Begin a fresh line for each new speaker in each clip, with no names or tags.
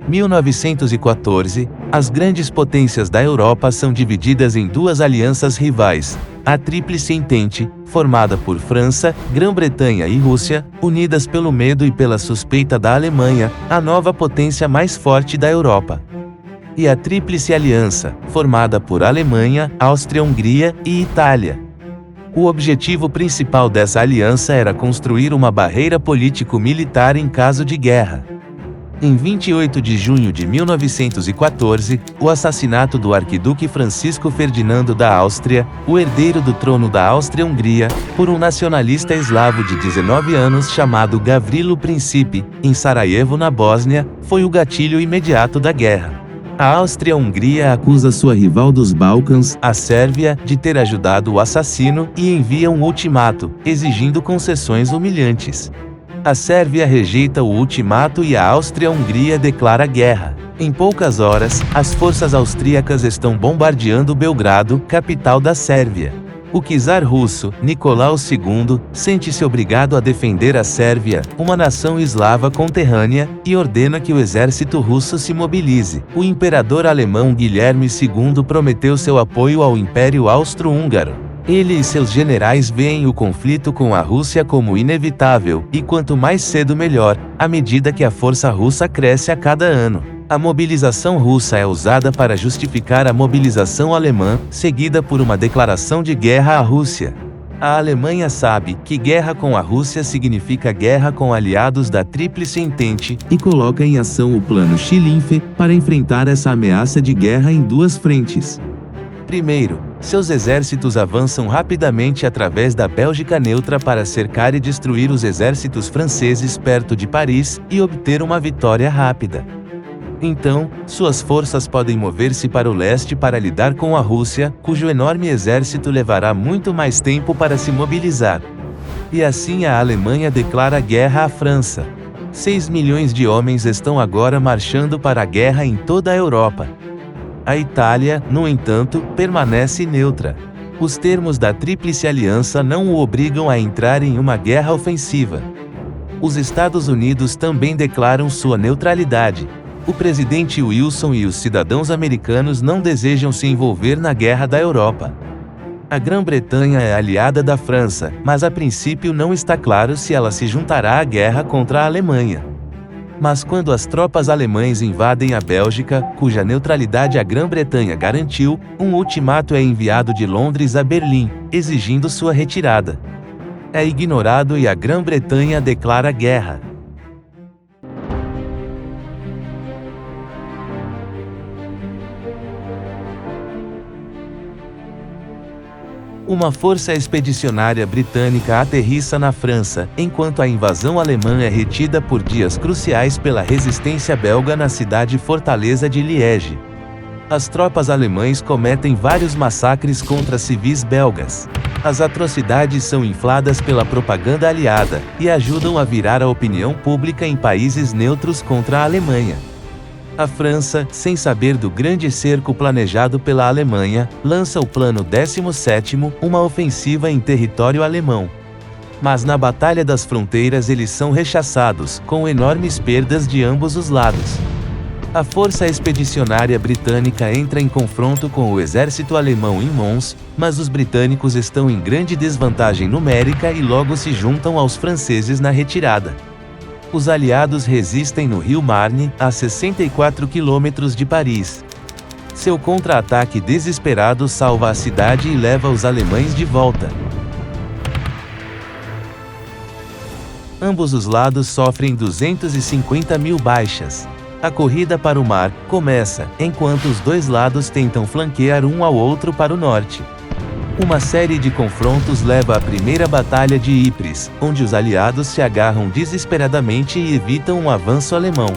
1914, as grandes potências da Europa são divididas em duas alianças rivais, a Tríplice Entente, formada por França, Grã-Bretanha e Rússia, unidas pelo medo e pela suspeita da Alemanha, a nova potência mais forte da Europa. E a Tríplice Aliança, formada por Alemanha, Áustria-Hungria e Itália. O objetivo principal dessa aliança era construir uma barreira político-militar em caso de guerra. Em 28 de junho de 1914, o assassinato do arquiduque Francisco Ferdinando da Áustria, o herdeiro do trono da Áustria-Hungria, por um nacionalista eslavo de 19 anos chamado Gavrilo Princip, em Sarajevo, na Bósnia, foi o gatilho imediato da guerra. A Áustria-Hungria acusa sua rival dos Balcãs, a Sérvia, de ter ajudado o assassino e envia um ultimato, exigindo concessões humilhantes. A Sérvia rejeita o ultimato e a Áustria-Hungria declara guerra. Em poucas horas, as forças austríacas estão bombardeando Belgrado, capital da Sérvia. O czar russo, Nicolau II, sente-se obrigado a defender a Sérvia, uma nação eslava conterrânea, e ordena que o exército russo se mobilize. O imperador alemão Guilherme II prometeu seu apoio ao Império Austro-Húngaro. Ele e seus generais veem o conflito com a Rússia como inevitável, e quanto mais cedo melhor, à medida que a força russa cresce a cada ano. A mobilização russa é usada para justificar a mobilização alemã, seguida por uma declaração de guerra à Rússia. A Alemanha sabe que guerra com a Rússia significa guerra com aliados da Tríplice Entente, e coloca em ação o Plano Schlieffen para enfrentar essa ameaça de guerra em duas frentes. Primeiro, seus exércitos avançam rapidamente através da Bélgica neutra para cercar e destruir os exércitos franceses perto de Paris, e obter uma vitória rápida. Então, suas forças podem mover-se para o leste para lidar com a Rússia, cujo enorme exército levará muito mais tempo para se mobilizar. E assim a Alemanha declara guerra à França. 6 milhões de homens estão agora marchando para a guerra em toda a Europa. A Itália, no entanto, permanece neutra. Os termos da Tríplice Aliança não o obrigam a entrar em uma guerra ofensiva. Os Estados Unidos também declaram sua neutralidade. O presidente Wilson e os cidadãos americanos não desejam se envolver na guerra da Europa. A Grã-Bretanha é aliada da França, mas a princípio não está claro se ela se juntará à guerra contra a Alemanha. Mas quando as tropas alemãs invadem a Bélgica, cuja neutralidade a Grã-Bretanha garantiu, um ultimato é enviado de Londres a Berlim, exigindo sua retirada. É ignorado e a Grã-Bretanha declara guerra. Uma força expedicionária britânica aterrissa na França, enquanto a invasão alemã é retida por dias cruciais pela resistência belga na cidade-fortaleza de Liege. As tropas alemãs cometem vários massacres contra civis belgas. As atrocidades são infladas pela propaganda aliada, e ajudam a virar a opinião pública em países neutros contra a Alemanha. A França, sem saber do grande cerco planejado pela Alemanha, lança o Plano 17º, uma ofensiva em território alemão. Mas na Batalha das Fronteiras eles são rechaçados, com enormes perdas de ambos os lados. A força expedicionária britânica entra em confronto com o exército alemão em Mons, mas os britânicos estão em grande desvantagem numérica e logo se juntam aos franceses na retirada. Os aliados resistem no rio Marne, a 64 quilômetros de Paris. Seu contra-ataque desesperado salva a cidade e leva os alemães de volta. Ambos os lados sofrem 250 mil baixas. A corrida para o mar começa, enquanto os dois lados tentam flanquear um ao outro para o norte. Uma série de confrontos leva à primeira batalha de Ypres, onde os aliados se agarram desesperadamente e evitam um avanço alemão.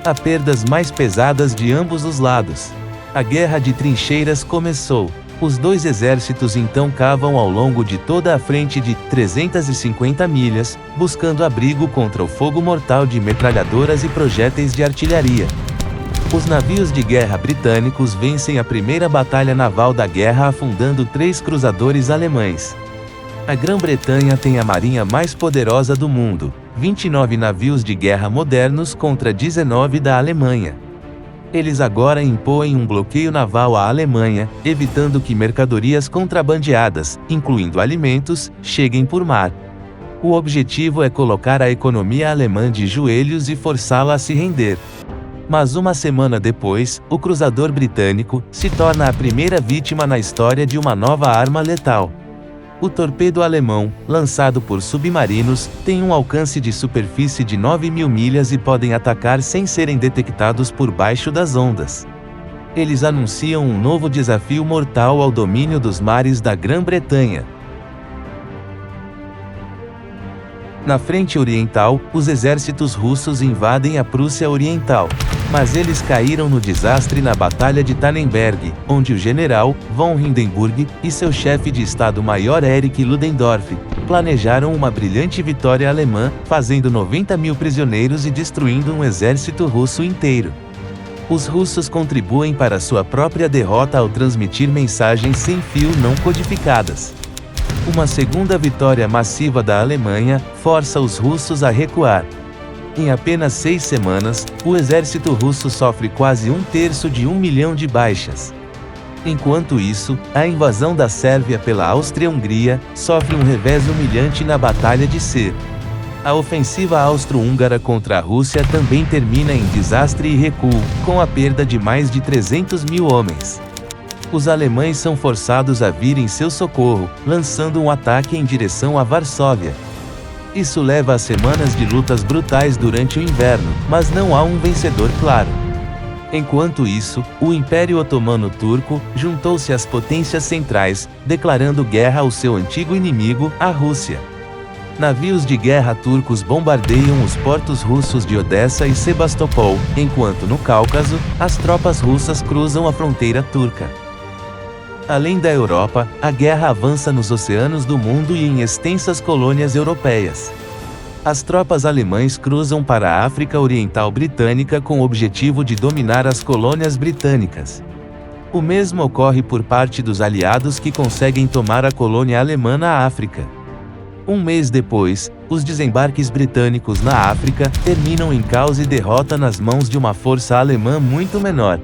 Há perdas mais pesadas de ambos os lados. A guerra de trincheiras começou. Os dois exércitos então cavam ao longo de toda a frente de 350 milhas, buscando abrigo contra o fogo mortal de metralhadoras e projéteis de artilharia. Os navios de guerra britânicos vencem a primeira batalha naval da guerra afundando 3 cruzadores alemães. A Grã-Bretanha tem a marinha mais poderosa do mundo, 29 navios de guerra modernos contra 19 da Alemanha. Eles agora impõem um bloqueio naval à Alemanha, evitando que mercadorias contrabandeadas, incluindo alimentos, cheguem por mar. O objetivo é colocar a economia alemã de joelhos e forçá-la a se render. Mas uma semana depois, o cruzador britânico se torna a primeira vítima na história de uma nova arma letal. O torpedo alemão, lançado por submarinos, tem um alcance de superfície de 9.000 milhas e podem atacar sem serem detectados por baixo das ondas. Eles anunciam um novo desafio mortal ao domínio dos mares da Grã-Bretanha. Na frente oriental, os exércitos russos invadem a Prússia Oriental. Mas eles caíram no desastre na Batalha de Tannenberg, onde o general, von Hindenburg, e seu chefe de Estado-Maior Erich Ludendorff, planejaram uma brilhante vitória alemã, fazendo 90.000 prisioneiros e destruindo um exército russo inteiro. Os russos contribuem para sua própria derrota ao transmitir mensagens sem fio não codificadas. Uma segunda vitória massiva da Alemanha força os russos a recuar. Em apenas 6 semanas, o exército russo sofre quase 1/3 de 1 milhão de baixas. Enquanto isso, a invasão da Sérvia pela Áustria-Hungria sofre um revés humilhante na Batalha de Ser. A ofensiva austro-húngara contra a Rússia também termina em desastre e recuo, com a perda de mais de 300.000 homens. Os alemães são forçados a vir em seu socorro, lançando um ataque em direção a Varsóvia. Isso leva a semanas de lutas brutais durante o inverno, mas não há um vencedor claro. Enquanto isso, o Império Otomano Turco juntou-se às potências centrais, declarando guerra ao seu antigo inimigo, a Rússia. Navios de guerra turcos bombardeiam os portos russos de Odessa e Sebastopol, enquanto no Cáucaso, as tropas russas cruzam a fronteira turca. Além da Europa, a guerra avança nos oceanos do mundo e em extensas colônias europeias. As tropas alemãs cruzam para a África Oriental Britânica com o objetivo de dominar as colônias britânicas. O mesmo ocorre por parte dos aliados que conseguem tomar a colônia alemã na África. Um mês depois, os desembarques britânicos na África terminam em caos e derrota nas mãos de uma força alemã muito menor.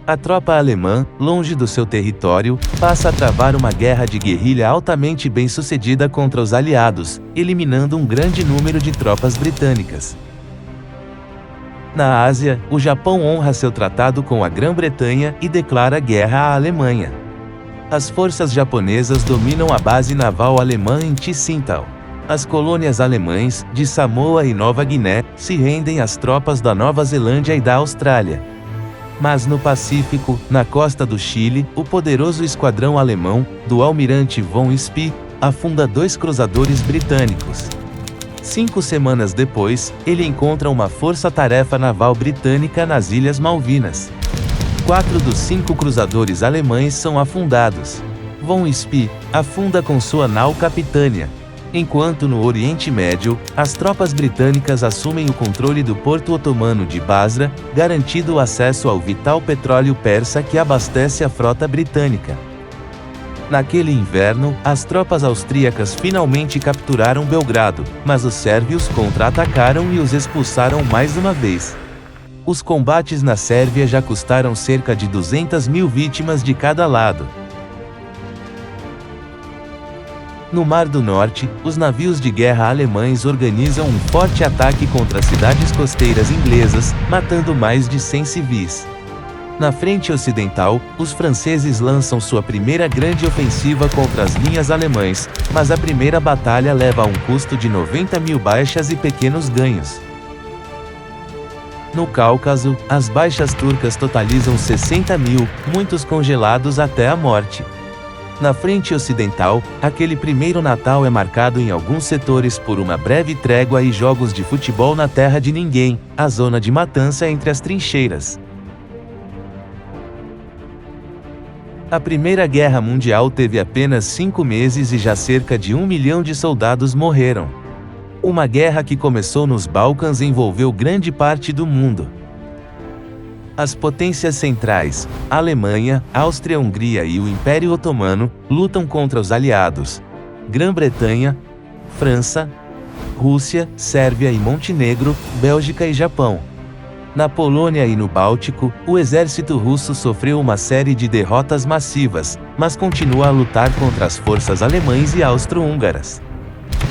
A tropa alemã, longe do seu território, passa a travar uma guerra de guerrilha altamente bem-sucedida contra os aliados, eliminando um grande número de tropas britânicas. Na Ásia, o Japão honra seu tratado com a Grã-Bretanha e declara guerra à Alemanha. As forças japonesas dominam a base naval alemã em Ticintal. As colônias alemãs, de Samoa e Nova Guiné, se rendem às tropas da Nova Zelândia e da Austrália. Mas no Pacífico, na costa do Chile, o poderoso esquadrão alemão, do almirante von Spee, afunda 2 cruzadores britânicos. 5 semanas depois, ele encontra uma força-tarefa naval britânica nas Ilhas Malvinas. 4 dos 5 cruzadores alemães são afundados. Von Spee afunda com sua nau Capitânia. Enquanto no Oriente Médio, as tropas britânicas assumem o controle do porto otomano de Basra, garantindo o acesso ao vital petróleo persa que abastece a frota britânica. Naquele inverno, as tropas austríacas finalmente capturaram Belgrado, mas os sérvios contra-atacaram e os expulsaram mais uma vez. Os combates na Sérvia já custaram cerca de 200.000 vítimas de cada lado. No Mar do Norte, os navios de guerra alemães organizam um forte ataque contra as cidades costeiras inglesas, matando mais de 100 civis. Na frente ocidental, os franceses lançam sua primeira grande ofensiva contra as linhas alemãs, mas a primeira batalha leva a um custo de 90.000 baixas e pequenos ganhos. No Cáucaso, as baixas turcas totalizam 60.000, muitos congelados até a morte. Na frente ocidental, aquele primeiro Natal é marcado em alguns setores por uma breve trégua e jogos de futebol na terra de ninguém, a zona de matança entre as trincheiras. A Primeira Guerra Mundial teve apenas 5 meses e já cerca de 1 milhão de soldados morreram. Uma guerra que começou nos Balcãs envolveu grande parte do mundo. As potências centrais, a Alemanha, Áustria-Hungria e o Império Otomano, lutam contra os aliados, Grã-Bretanha, França, Rússia, Sérvia e Montenegro, Bélgica e Japão. Na Polônia e no Báltico, o exército russo sofreu uma série de derrotas massivas, mas continua a lutar contra as forças alemãs e austro-húngaras.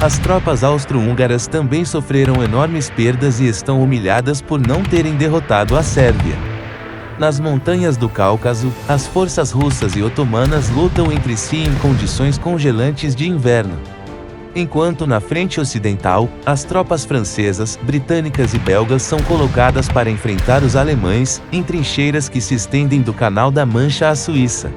As tropas austro-húngaras também sofreram enormes perdas e estão humilhadas por não terem derrotado a Sérvia. Nas montanhas do Cáucaso, as forças russas e otomanas lutam entre si em condições congelantes de inverno. Enquanto na frente ocidental, as tropas francesas, britânicas e belgas são colocadas para enfrentar os alemães, em trincheiras que se estendem do Canal da Mancha à Suíça.